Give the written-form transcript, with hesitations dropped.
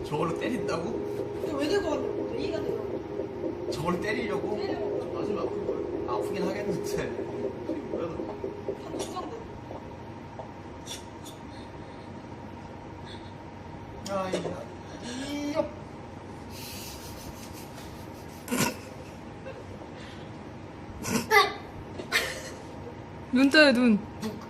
저걸로 때린다고? 근데 왜 들고 왔냐고. 내 얘기가 되라고. 저걸로 때리려고? 때리려고. 맞으면 아플 걸. 아프긴 하겠는데. 뭐야? 한 주장돼. 아이야. 이요. 눈 떠요, 눈. 북.